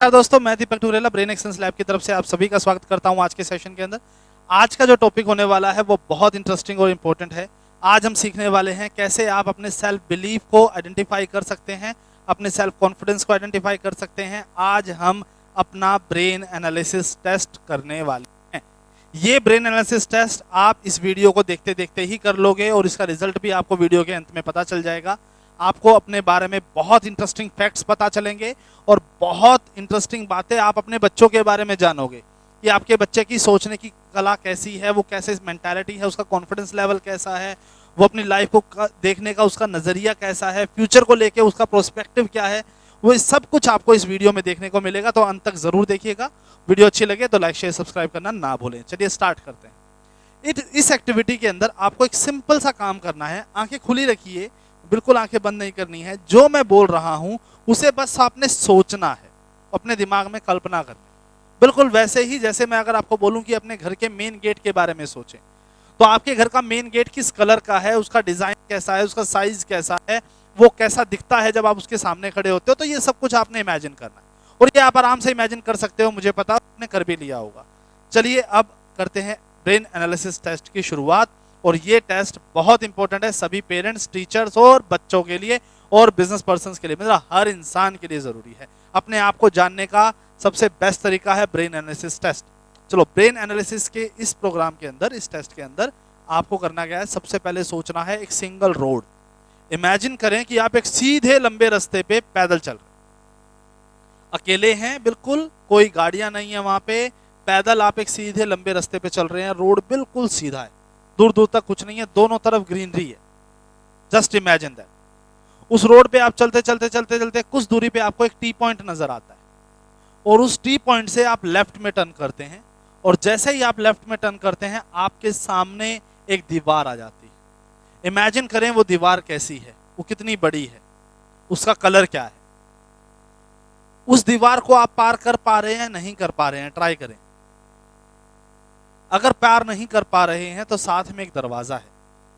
नमस्कार दोस्तों, मैं दीपक टूरेला ब्रेन एक्सलेंस लैब की तरफ से आप सभी का स्वागत करता हूं आज के सेशन के अंदर। आज का जो टॉपिक होने वाला है वो बहुत इंटरेस्टिंग और इम्पोर्टेंट है। आज हम सीखने वाले हैं कैसे आप अपने सेल्फ बिलीफ को आइडेंटिफाई कर सकते हैं, अपने सेल्फ कॉन्फिडेंस को आइडेंटिफाई कर सकते हैं। आज हम अपना ब्रेन एनालिसिस टेस्ट करने वाले हैं। ये ब्रेन एनालिसिस टेस्ट आप इस वीडियो को देखते देखते ही कर लोगे और इसका रिजल्ट भी आपको वीडियो के अंत में पता चल जाएगा। आपको अपने बारे में बहुत इंटरेस्टिंग फैक्ट्स पता चलेंगे और बहुत इंटरेस्टिंग बातें आप अपने बच्चों के बारे में जानोगे कि आपके बच्चे की सोचने की कला कैसी है, वो कैसे मेंटालिटी है, उसका कॉन्फिडेंस लेवल कैसा है, वो अपनी लाइफ को देखने का उसका नज़रिया कैसा है, फ्यूचर को लेके उसका प्रोस्पेक्टिव क्या है। वो सब कुछ आपको इस वीडियो में देखने को मिलेगा, तो अंत तक जरूर देखिएगा। वीडियो अच्छी लगे तो लाइक शेयर सब्सक्राइब करना ना भूलें। चलिए स्टार्ट करते हैं। इस एक्टिविटी के अंदर आपको एक सिंपल सा काम करना है। आंखें खुली रखिए, बिल्कुल आंखें बंद नहीं करनी है। जो मैं बोल रहा हूं उसे बस आपने सोचना है, अपने दिमाग में कल्पना करनी, बिल्कुल वैसे ही जैसे मैं अगर आपको बोलूं कि अपने घर के मेन गेट के बारे में सोचें, तो आपके घर का मेन गेट किस कलर का है, उसका डिजाइन कैसा है, उसका साइज कैसा है, वो कैसा दिखता है जब आप उसके सामने खड़े होते हो। तो ये सब कुछ आपने इमेजिन करना है और ये आप आराम से इमेजिन कर सकते हो, मुझे पता आपने कर भी लिया होगा। चलिए अब करते हैं ब्रेन एनालिसिस टेस्ट की शुरुआत। और ये टेस्ट बहुत इंपॉर्टेंट है सभी पेरेंट्स, टीचर्स और बच्चों के लिए और बिजनेस पर्संस के लिए, मतलब हर इंसान के लिए जरूरी है। अपने आप को जानने का सबसे बेस्ट तरीका है ब्रेन एनालिसिस टेस्ट। चलो, ब्रेन एनालिसिस के इस प्रोग्राम के अंदर, इस टेस्ट के अंदर आपको करना क्या है, सबसे पहले सोचना है एक सिंगल रोड। इमेजिन करें कि आप एक सीधे लंबे रास्ते पे पैदल चल रहे हैं, अकेले हैं, बिल्कुल कोई गाड़ियां नहीं है वहां पे, पैदल आप एक सीधे लंबे रास्ते पे चल रहे हैं। रोड बिल्कुल सीधा है, दूर दूर तक कुछ नहीं है, दोनों तरफ ग्रीनरी है। Just imagine that. उस रोड पे आप चलते चलते चलते चलते कुछ दूरी पे आपको एक टी पॉइंट नजर आता है और उस टी पॉइंट से आप लेफ्ट में टर्न करते हैं और जैसे ही आप लेफ्ट में टर्न करते हैं आपके सामने एक दीवार आ जाती है। इमेजिन करें वो दीवार कैसी है, वो कितनी बड़ी है, उसका कलर क्या है। उस दीवार को आप पार कर पा रहे हैं, नहीं कर पा रहे हैं, ट्राई करें। अगर पार नहीं कर पा रहे हैं तो साथ में एक दरवाजा है,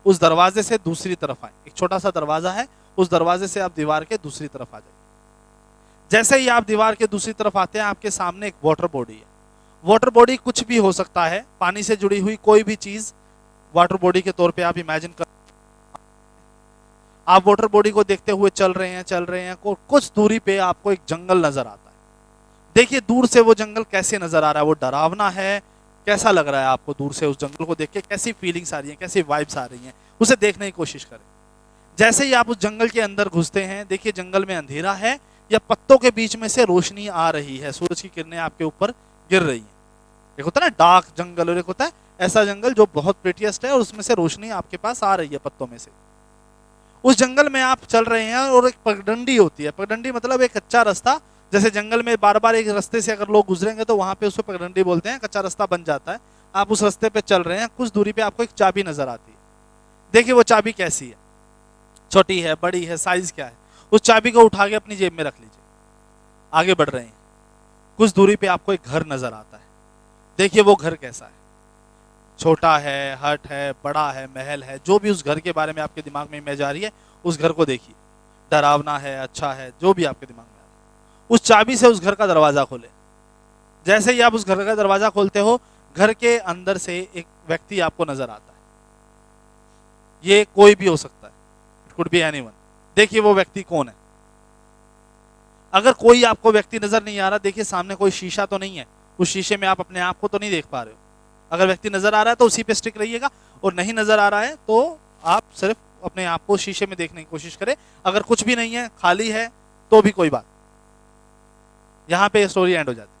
उस दरवाजे से दूसरी तरफ आए। एक छोटा सा दरवाजा है, उस दरवाजे से आप दीवार के दूसरी तरफ आ जाइए। जैसे ही आप दीवार के दूसरी तरफ आते हैं आपके सामने एक वाटर बॉडी है। वाटर बॉडी कुछ भी हो सकता है, पानी से जुड़ी हुई कोई भी चीज वाटर बॉडी के तौर पे आप इमेजिन कर। आप वाटर बॉडी को देखते हुए चल रहे हैं, कुछ दूरी पे आपको एक जंगल नजर आता है। देखिए दूर से वो जंगल कैसे नजर आ रहा है, वो डरावना है, कैसा लग रहा है आपको दूर से उस जंगल को देख के, कैसी फीलिंग्स आ रही हैं, कैसी वाइब्स आ रही हैं, उसे देखने की कोशिश करें। जैसे ही आप उस जंगल के अंदर घुसते हैं, देखिए जंगल में अंधेरा है या पत्तों के बीच में से रोशनी आ रही है, सूरज की किरणें आपके ऊपर गिर रही हैं। एक होता है ना डार्क जंगल और एक होता है ऐसा जंगल जो बहुत प्रिटियस्ट है और उसमें से रोशनी आपके पास आ रही है पत्तों में से। उस जंगल में आप चल रहे हैं और एक पगडंडी होती है। पगडंडी मतलब एक कच्चा रास्ता, जैसे जंगल में बार बार एक रास्ते से अगर लोग गुजरेंगे तो वहां पे उसको पगडंडी बोलते हैं, कच्चा रास्ता बन जाता है। आप उस रास्ते पे चल रहे हैं, कुछ दूरी पे आपको एक चाबी नजर आती है। देखिए वो चाबी कैसी है, छोटी है, बड़ी है, साइज क्या है। उस चाबी को उठा के अपनी जेब में रख लीजिए। आगे बढ़ रहे हैं, कुछ दूरी पे आपको एक घर नजर आता है। देखिए वो घर कैसा है, छोटा है, हट है, बड़ा है, महल है, जो भी उस घर के बारे में आपके दिमाग में इमेज आ रही है, उस घर को देखिए। डरावना है, अच्छा है, जो भी आपके दिमाग में आ रहा है। उस चाबी से उस घर का दरवाजा खोले। जैसे ही आप उस घर का दरवाजा खोलते हो, घर के अंदर से एक व्यक्ति आपको नजर आता है। ये कोई भी हो सकता है, इट कुड बी एनीवन। देखिए वो व्यक्ति कौन है। अगर कोई आपको व्यक्ति नजर नहीं आ रहा, देखिए सामने कोई शीशा तो नहीं है, उस शीशे में आप अपने आप को तो नहीं देख पा रहे हो। अगर व्यक्ति नजर आ रहा है तो उसी पे स्टिक रहिएगा, और नहीं नजर आ रहा है तो आप सिर्फ अपने आप को शीशे में देखने की कोशिश करें। अगर कुछ भी नहीं है, खाली है, तो भी कोई बात, यहां पे स्टोरी एंड हो जाती है।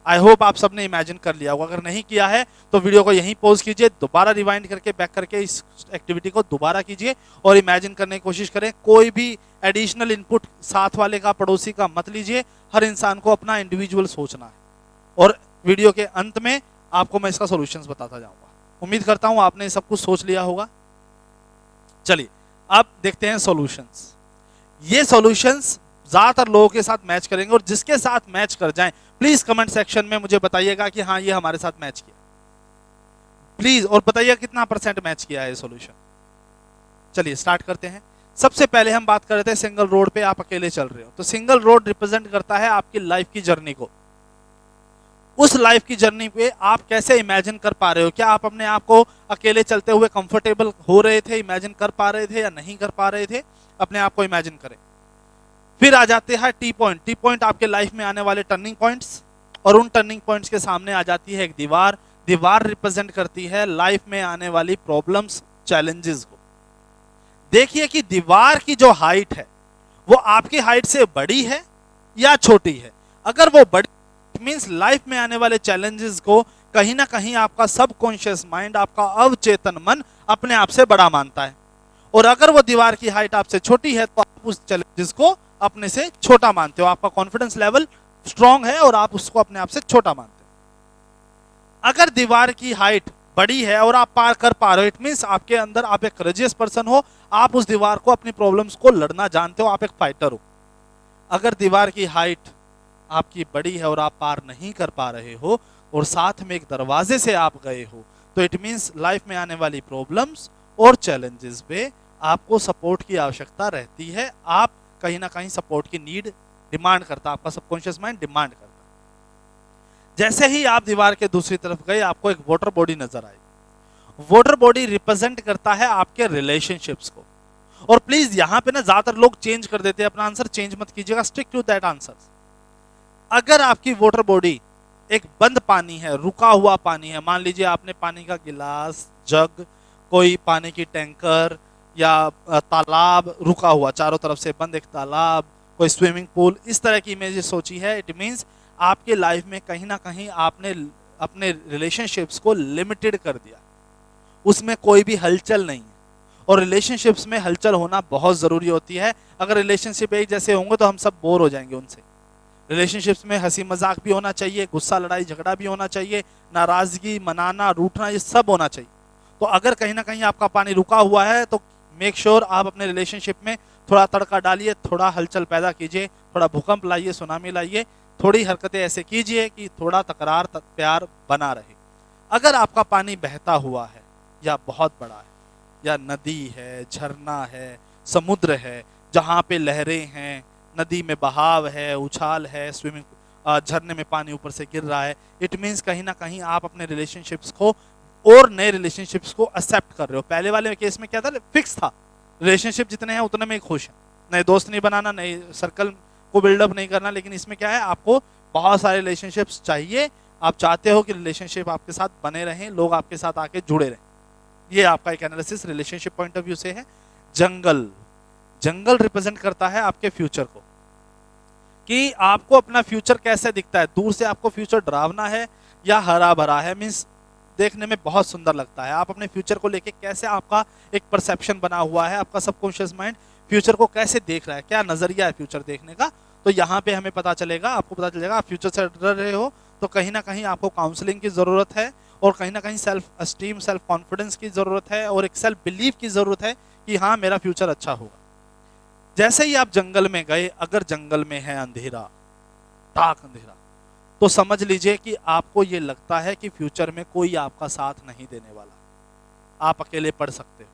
आई होप आप सबने इमेजिन कर लिया होगा। अगर नहीं किया है तो वीडियो को यहीं पॉज कीजिए, दोबारा रिवाइंड करके बैक करके इस एक्टिविटी को दोबारा कीजिए और इमेजिन करने की कोशिश करें। कोई भी एडिशनल इनपुट साथ वाले का, पड़ोसी का मत लीजिए। हर इंसान को अपना इंडिविजुअल सोचना है और वीडियो के अंत में आपको मैं इसका सॉल्यूशंस बताता जाऊंगा। उम्मीद करता हूं आपने सब कुछ सोच लिया होगा। चलिए अब देखते हैं सॉल्यूशंस। ये सॉल्यूशंस ज्यादातर लोगों के साथ मैच करेंगे और जिसके साथ मैच कर जाएं प्लीज कमेंट सेक्शन में मुझे बताइएगा कि हाँ ये हमारे साथ मैच किया, प्लीज, और बताइए कितना % मैच किया है ये सॉल्यूशन। चलिए स्टार्ट करते हैं। सबसे पहले हम बात कर रहे थे सिंगल रोड पे आप अकेले चल रहे हो, तो सिंगल रोड रिप्रेजेंट करता है आपकी लाइफ की जर्नी को। उस लाइफ की जर्नी पे आप कैसे इमेजिन कर पा रहे हो, क्या आप अपने आप को अकेले चलते हुए कंफर्टेबल हो रहे थे, इमेजिन कर पा रहे थे या नहीं कर पा रहे थे, अपने आप को इमेजिन करें। फिर आ जाते हैं टी पॉइंट। टी पॉइंट आपके लाइफ में आने वाले टर्निंग पॉइंट्स, और उन टर्निंग पॉइंट्स के सामने आ जाती है एक दीवार। दीवार रिप्रेजेंट करती है लाइफ में आने वाली प्रॉब्लम्स, चैलेंजेस को। देखिए कि दीवार की जो हाइट है वो आपकी हाइट से बड़ी है या छोटी है। अगर वो बड़ी, मींस लाइफ में आने वाले चैलेंजेस को कहीं ना कहीं आपका सबकॉन्शियस माइंड, आपका अवचेतन मन अपने आप से बड़ा मानता है। और अगर वो दीवार की हाइट आपसे छोटी है तो आप उस चैलेंजेस को अपने से छोटा मानते हो, आपका कॉन्फिडेंस लेवल स्ट्रांग है और आप उसको अपने आप से छोटा मानते हो। अगर दीवार की हाइट बड़ी है और आप पार कर पा रहे हो, इट मींस आपके अंदर आप एक करेजियस पर्सन हो, आप उस दीवार को, अपनी प्रॉब्लम्स को लड़ना जानते हो, आप एक फाइटर हो। अगर दीवार की हाइट आपकी बड़ी है और आप पार नहीं कर पा रहे हो और साथ में एक दरवाजे से आप गए हो, तो इट मींस लाइफ में आने वाली प्रॉब्लम्स और चैलेंजेस पे आपको सपोर्ट की आवश्यकता रहती है। आप कहीं ना कहीं सपोर्ट की नीड डिमांड करता, आपका सबकॉन्शियस माइंड डिमांड करता। जैसे ही आप दीवार के दूसरी तरफ गए, आपको एक वाटर बॉडी नजर आई। वाटर बॉडी रिप्रेजेंट करता है आपके रिलेशनशिप्स को। और प्लीज यहां पे ना ज्यादातर लोग चेंज कर देते हैं अपना आंसर, चेंज मत कीजिएगा, स्टिक टू दैट आंसर। अगर आपकी वाटर बॉडी एक बंद पानी है, रुका हुआ पानी है, मान लीजिए आपने पानी का गिलास, जग, कोई पानी की टैंकर या तालाब रुका हुआ, चारों तरफ से बंद एक तालाब, कोई स्विमिंग पूल, इस तरह की इमेजेस सोची है। इट मींस आपके लाइफ में कहीं ना कहीं आपने अपने रिलेशनशिप्स को लिमिटेड कर दिया, उसमें कोई भी हलचल नहीं है। और रिलेशनशिप्स में हलचल होना बहुत जरूरी होती है। अगर रिलेशनशिप एक जैसे होंगे तो हम सब बोर हो जाएंगे उनसे। रिलेशनशिप्स में हंसी मजाक भी होना चाहिए, गुस्सा लड़ाई झगड़ा भी होना चाहिए, नाराजगी मनाना रूठना ये सब होना चाहिए। तो अगर कहीं ना कहीं आपका पानी रुका हुआ है तो मेक श्योर आप अपने रिलेशनशिप में थोड़ा तड़का डालिए, थोड़ा हलचल पैदा कीजिए, थोड़ा भूकंप लाइए, सुनामी लाइए, थोड़ी हरकतें ऐसे कीजिए कि थोड़ा तकरार प्यार बना रहे। अगर आपका पानी बहता हुआ है या बहुत बड़ा है, या नदी है, झरना है, समुद्र है जहाँ पे लहरें हैं, नदी में बहाव है, उछाल है, स्विमिंग झरने में पानी ऊपर से गिर रहा है, इट मीन्स कहीं ना कहीं आप अपने रिलेशनशिप्स को और नए रिलेशनशिप्स को एक्सेप्ट कर रहे हो। पहले वाले केस में क्या था, फिक्स था, रिलेशनशिप जितने हैं उतने में खुश हैं, नए दोस्त नहीं बनाना, नए सर्कल को बिल्डअप नहीं करना। लेकिन इसमें क्या है, आपको बहुत सारे रिलेशनशिप्स चाहिए, आप चाहते हो कि रिलेशनशिप आपके साथ बने रहें, लोग आपके साथ आके जुड़े रहें। ये आपका एक analysis relationship point of view से है। जंगल, जंगल रिप्रेजेंट करता है आपके फ्यूचर को, कि आपको अपना फ्यूचर कैसे दिखता है। दूर से आपको फ्यूचर डरावना है या हरा भरा है, मीन्स देखने में बहुत सुंदर लगता है। आप अपने फ्यूचर को लेके कैसे, आपका एक परसेप्शन बना हुआ है, आपका सबकॉन्शियस माइंड फ्यूचर को कैसे देख रहा है, क्या नजरिया है फ्यूचर देखने का। तो यहाँ पे हमें पता चलेगा, आपको पता चलेगा आप फ्यूचर से डर रहे हो तो कहीं ना कहीं आपको काउंसलिंग की जरूरत है, और कहीं ना कहीं सेल्फ अस्टीम, सेल्फ कॉन्फिडेंस की जरूरत है, और एक सेल्फ बिलीफ की जरूरत है कि हाँ मेरा फ्यूचर अच्छा होगा। जैसे ही आप जंगल में गए, अगर जंगल में है अंधेरा, टाक अंधेरा, तो समझ लीजिए कि आपको ये लगता है कि फ्यूचर में कोई आपका साथ नहीं देने वाला, आप अकेले पड़ सकते हो।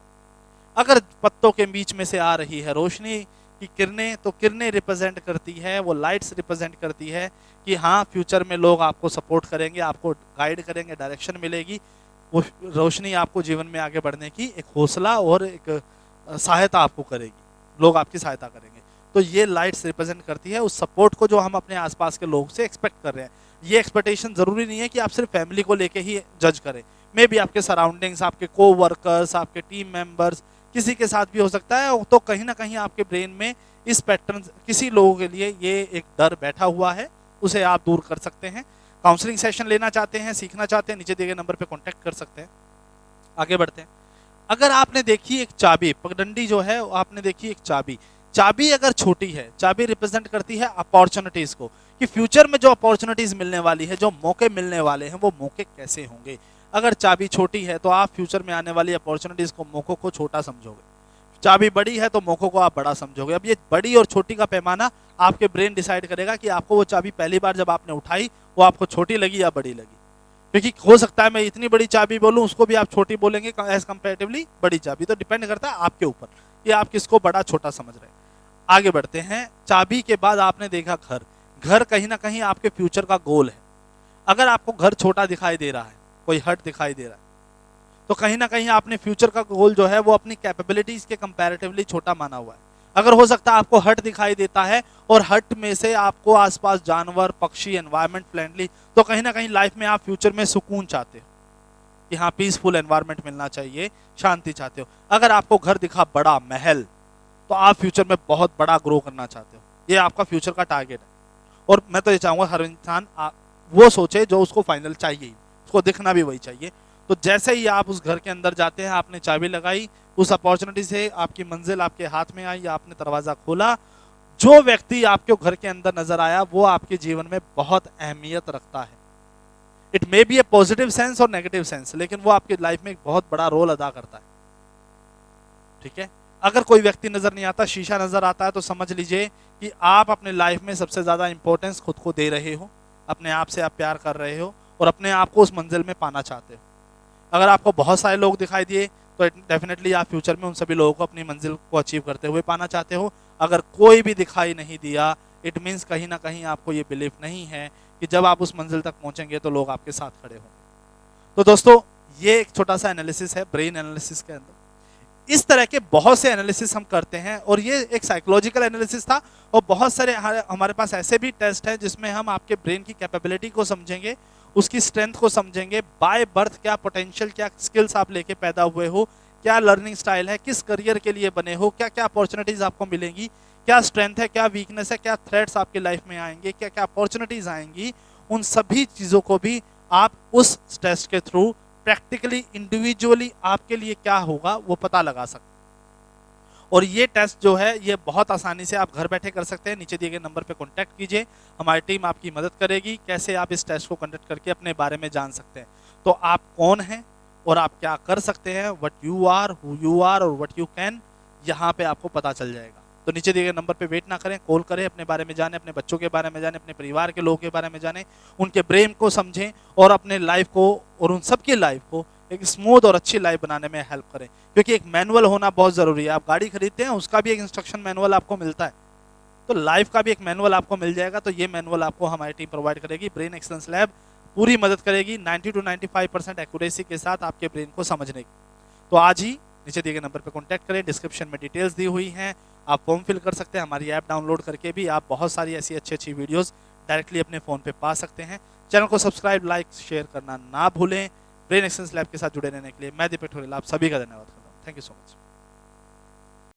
अगर पत्तों के बीच में से आ रही है रोशनी की किरणें, तो किरणें रिप्रेजेंट करती है, वो लाइट्स रिप्रेजेंट करती है कि हाँ फ्यूचर में लोग आपको सपोर्ट करेंगे, आपको गाइड करेंगे, डायरेक्शन मिलेगी। वो रोशनी आपको जीवन में आगे बढ़ने की एक हौसला और एक सहायता आपको करेगी, लोग आपकी सहायता करेंगे। तो ये लाइट्स रिप्रेजेंट करती है उस सपोर्ट को जो हम अपने आसपास के लोग से एक्सपेक्ट कर रहे हैं। ये एक्सपेक्टेशन जरूरी नहीं है कि आप सिर्फ फैमिली को लेके ही जज करें, मे बी आपके सराउंडिंग्स, आपके को वर्कर्स, आपके टीम मेंबर्स, किसी के साथ भी हो सकता है। तो कहीं ना कहीं आपके ब्रेन में इस पैटर्न, किसी लोगों के लिए ये एक डर बैठा हुआ है, उसे आप दूर कर सकते हैं। काउंसलिंग सेशन लेना चाहते हैं, सीखना चाहते हैं, नीचे दिए गए नंबर पे कांटेक्ट कर सकते हैं। आगे बढ़ते हैं। अगर आपने देखी एक चाबी, पगडंडी जो है आपने देखी एक चाबी, चाबी अगर छोटी है, चाबी रिप्रेजेंट करती है अपॉर्चुनिटीज को, कि फ्यूचर में जो अपॉर्चुनिटीज मिलने वाली है, जो मौके मिलने वाले हैं, वो मौके कैसे होंगे। अगर चाबी छोटी है तो आप फ्यूचर में आने वाली अपॉर्चुनिटीज को, मौकों को छोटा समझोगे। चाबी बड़ी है तो मौकों को आप बड़ा समझोगे। अब ये बड़ी और छोटी का पैमाना आपके ब्रेन डिसाइड करेगा कि आपको वो चाबी पहली बार जब आपने उठाई वो आपको छोटी लगी या बड़ी लगी। क्योंकि हो सकता है मैं इतनी बड़ी चाबी बोलूं, उसको भी आप छोटी बोलेंगे एज कंपेरेटिवली बड़ी चाबी। तो डिपेंड करता है आपके ऊपर ये आप किसको बड़ा छोटा समझ रहे हैं। आगे बढ़ते हैं। चाबी के बाद आपने देखा घर। घर कहीं ना कहीं आपके फ्यूचर का गोल है। अगर आपको घर छोटा दिखाई दे रहा है, कोई हट दिखाई दे रहा है, तो कहीं ना कहीं आपने फ्यूचर का गोल जो है वो अपनी कैपेबिलिटीज के कंपैरेटिवली छोटा माना हुआ है। अगर हो सकता है आपको हट दिखाई देता है और हट में से आपको आसपास जानवर, पक्षी, एनवायरमेंट फ्रेंडली, तो कहीं ना कहीं लाइफ में आप फ्यूचर में सुकून चाहते हो कि हाँ पीसफुल एनवायरमेंट मिलना चाहिए, शांति चाहते हो। अगर आपको घर दिखा बड़ा महल, तो आप फ्यूचर में बहुत बड़ा ग्रो करना चाहते हो, ये आपका फ्यूचर का टारगेट है। और मैं तो ये चाहूंगा हर इंसान वो सोचे जो उसको फाइनल चाहिए, उसको दिखना भी वही चाहिए। तो जैसे ही आप उस घर के अंदर जाते हैं, आपने चाबी लगाई, उस अपॉर्चुनिटी से आपकी मंजिल आपके हाथ में आई, आपने दरवाजा खोला, जो व्यक्ति आपके घर के अंदर नजर आया वो आपके जीवन में बहुत अहमियत रखता है। It may be A positive sense और नेगेटिव सेंस, लेकिन वो आपकी लाइफ में एक बहुत बड़ा रोल अदा करता है। ठीक है। अगर कोई व्यक्ति नजर नहीं आता, शीशा नजर आता है, तो समझ लीजिए कि आप अपने लाइफ में सबसे ज्यादा इंपॉर्टेंस खुद को दे रहे हो, अपने आप से आप प्यार कर रहे हो और अपने आप को उस मंजिल में पाना चाहते हो। अगर आपको बहुत सारे लोग दिखाई दिए तो डेफिनेटली आप फ्यूचर में उन सभी लोगों को अपनी मंजिल को अचीव करते हुए पाना चाहते हो। अगर कोई भी दिखाई नहीं दिया, इट मीन्स कहीं ना कहीं आपको ये बिलीफ नहीं है कि जब आप उस मंजिल तक पहुंचेंगे तो लोग आपके साथ खड़े होंगे। तो दोस्तों, ये एक छोटा सा एनालिसिस है ब्रेन एनालिसिस के अंदर। इस तरह के बहुत से एनालिसिस हम करते हैं और ये एक साइकोलॉजिकल एनालिसिस था। और बहुत सारे हमारे पास ऐसे भी टेस्ट हैं जिसमें हम आपके ब्रेन की कैपेबिलिटी को समझेंगे, उसकी स्ट्रेंथ को समझेंगे, बाय बर्थ क्या पोटेंशियल, क्या स्किल्स आप लेके पैदा हुए हो, क्या लर्निंग स्टाइल है, किस करियर के लिए बने हो, क्या क्या अपॉर्चुनिटीज आपको मिलेंगी, क्या स्ट्रेंथ है, क्या वीकनेस है, क्या थ्रेट्स आपके लाइफ में आएंगे, क्या क्या अपॉर्चुनिटीज आएंगी। उन सभी चीजों को भी आप उस टेस्ट के थ्रू प्रैक्टिकली इंडिविजुअली आपके लिए क्या होगा वो पता लगा सकते हैं। और ये टेस्ट जो है ये बहुत आसानी से आप घर बैठे कर सकते हैं। नीचे दिए गए नंबर पे कांटेक्ट कीजिए, हमारी टीम आपकी मदद करेगी। कैसे आप इस टेस्ट को कंडक्ट करके अपने बारे में जान सकते हैं, तो आप कौन हैं और आप क्या कर सकते हैं, what you are, who you are और व्हाट यू कैन, यहाँ पे आपको पता चल जाएगा। तो नीचे दिए गए नंबर पे वेट ना करें, कॉल करें, अपने बारे में जाने, अपने बच्चों के बारे में जाने, अपने परिवार के लोगों के बारे में जाने, उनके ब्रेन को समझें और अपने लाइफ को और उन सबकी लाइफ को एक स्मूथ और अच्छी लाइफ बनाने में हेल्प करें। क्योंकि एक मैनुअल होना बहुत जरूरी है। आप गाड़ी खरीदते हैं, उसका भी एक इंस्ट्रक्शन मैनुअल आपको मिलता है, तो लाइफ का भी एक मैनुअल आपको मिल जाएगा। तो ये मैनुअल आपको हमारी टीम प्रोवाइड करेगी। ब्रेन एक्सलेंस लैब पूरी मदद करेगी 90 to 95% एक्यूरेसी के साथ आपके ब्रेन को समझने की। तो आज ही नीचे दिए गए नंबर पर कॉन्टैक्ट करें, डिस्क्रिप्शन में डिटेल्स दी हुई हैं, आप फॉर्म फिल कर सकते हैं। हमारी ऐप डाउनलोड करके भी आप बहुत सारी ऐसी अच्छी अच्छी वीडियोस डायरेक्टली अपने फ़ोन पे पा सकते हैं। चैनल को सब्सक्राइब, लाइक, शेयर करना ना भूलें। ब्रेन एक्सलेंस लैब के साथ जुड़े रहने के लिए मैं दीपक ठोरेल आप सभी का धन्यवाद करता हूँ। Thank you so much.